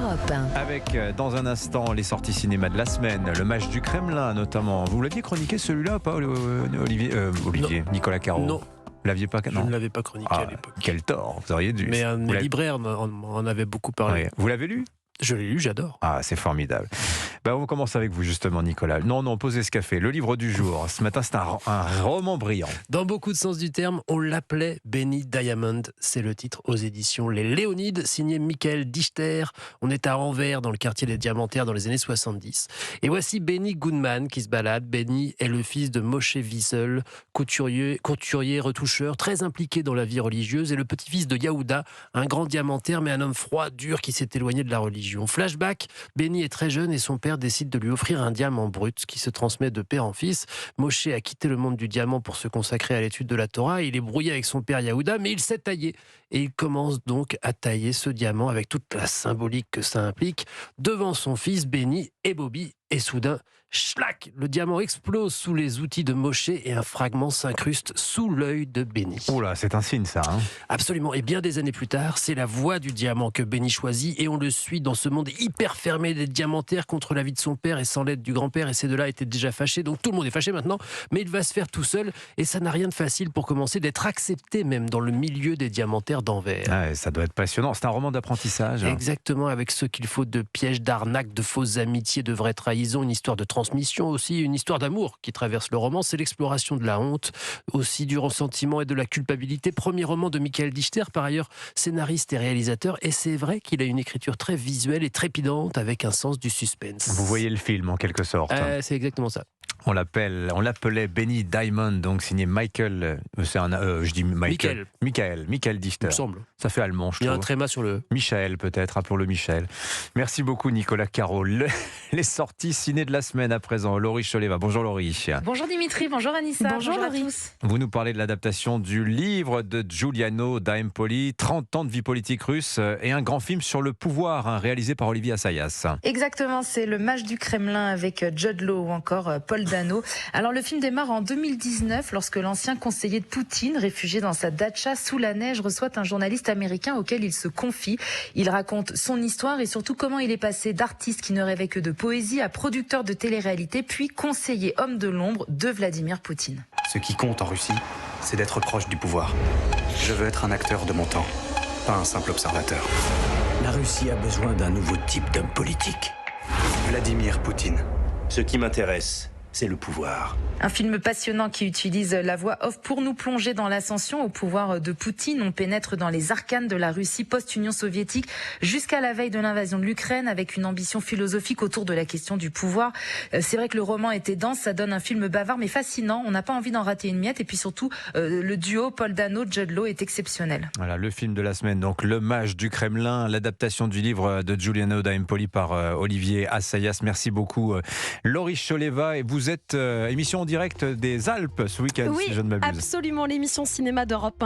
Europe 1. Avec, dans un instant, les sorties cinéma de la semaine, le match du Kremlin notamment. Vous l'aviez chroniqué celui-là ou pas, Olivier, Nicolas Caro? Non. Vous l'aviez pas? Je ne l'avais pas chroniqué à l'époque. Quel tort, vous auriez dû. Mais un libraire en avait beaucoup parlé. Ouais. Vous l'avez lu? Je l'ai lu, j'adore. Ah, c'est formidable. On commence avec vous justement, Nicolas. Non, posez ce café. Le livre du jour. Ce matin, c'est un roman brillant. Dans beaucoup de sens du terme, on l'appelait Benny Diamond. C'est le titre aux éditions Les Léonides, signé Michael Dichter. On est à Anvers, dans le quartier des Diamantaires, dans les années 70. Et voici Benny Goodman qui se balade. Benny est le fils de Moshe Wiesel, couturier, retoucheur, très impliqué dans la vie religieuse, et le petit-fils de Yehuda, un grand diamantaire, mais un homme froid, dur, qui s'est éloigné de la religion. Flashback, Benny est très jeune et son père décide de lui offrir un diamant brut qui se transmet de père en fils. Moshe a quitté le monde du diamant pour se consacrer à l'étude de la Torah. Il est brouillé avec son père Yehuda, mais il sait tailler. Et il commence donc à tailler ce diamant avec toute la symbolique que ça implique devant son fils Benny et Bobby. Et soudain, schlac, le diamant explose sous les outils de Moshe et un fragment s'incruste sous l'œil de Benny. Oh là, c'est un signe ça. Absolument. Et bien des années plus tard, c'est la voie du diamant que Benny choisit et on le suit dans ce monde hyper fermé des diamantaires contre l'avis de son père et sans l'aide du grand-père. Et ces deux-là étaient déjà fâchés, donc tout le monde est fâché maintenant. Mais il va se faire tout seul et ça n'a rien de facile pour commencer, d'être accepté même dans le milieu des diamantaires d'Anvers. Ah, ça doit être passionnant. C'est un roman d'apprentissage. Exactement, avec ce qu'il faut de pièges, d'arnaques, de fausses amitiés, de vraies trahisons, une histoire de transmission aussi, une histoire d'amour qui traverse le roman. C'est l'exploration de la honte, aussi du ressentiment et de la culpabilité. Premier roman de Michael Dichter, par ailleurs scénariste et réalisateur, et c'est vrai qu'il a une écriture très visuelle et trépidante avec un sens du suspense. Vous voyez le film en quelque sorte. C'est exactement ça. On l'appelait Benny Diamond, donc signé Michael. Michael Dichter. Il me semble. Ça fait allemand, je trouve. Il y a un tréma sur le. Michael, peut-être, appelons-le Michel. Merci beaucoup, Nicolas Caro. Les sorties ciné de la semaine à présent. Laurie Choleva. Bonjour Laurie. Bonjour Dimitri, bonjour Anissa. Bonjour à tous. Vous nous parlez de l'adaptation du livre de Giuliano da Empoli, 30 ans de vie politique russe, et un grand film sur le pouvoir, réalisé par Olivier Assayas. Exactement, c'est le match du Kremlin avec Jude Law ou encore Paul Dano. Alors le film démarre en 2019 lorsque l'ancien conseiller de Poutine, réfugié dans sa datcha sous la neige, reçoit un journaliste américain auquel il se confie. Il raconte son histoire et surtout comment il est passé d'artiste qui ne rêvait que de poésie à producteur de télé-réalité, puis conseiller homme de l'ombre de Vladimir Poutine. Ce qui compte en Russie, c'est d'être proche du pouvoir. Je veux être un acteur de mon temps, pas un simple observateur. La Russie a besoin d'un nouveau type d'homme politique. Vladimir Poutine. Ce qui m'intéresse, c'est le pouvoir. Un film passionnant qui utilise la voix off pour nous plonger dans l'ascension au pouvoir de Poutine. On pénètre dans les arcanes de la Russie post-Union soviétique jusqu'à la veille de l'invasion de l'Ukraine avec une ambition philosophique autour de la question du pouvoir. C'est vrai que le roman était dense, ça donne un film bavard mais fascinant. On n'a pas envie d'en rater une miette et puis surtout le duo Paul Dano, Jude Law est exceptionnel. Voilà le film de la semaine, donc Le Mage du Kremlin, l'adaptation du livre de Giuliano da Empoli par Olivier Assayas. Merci beaucoup Laurie Choleva, et vous êtes émission en direct des Alpes ce week-end, oui, si je ne m'abuse. Absolument, l'émission cinéma d'Europe 1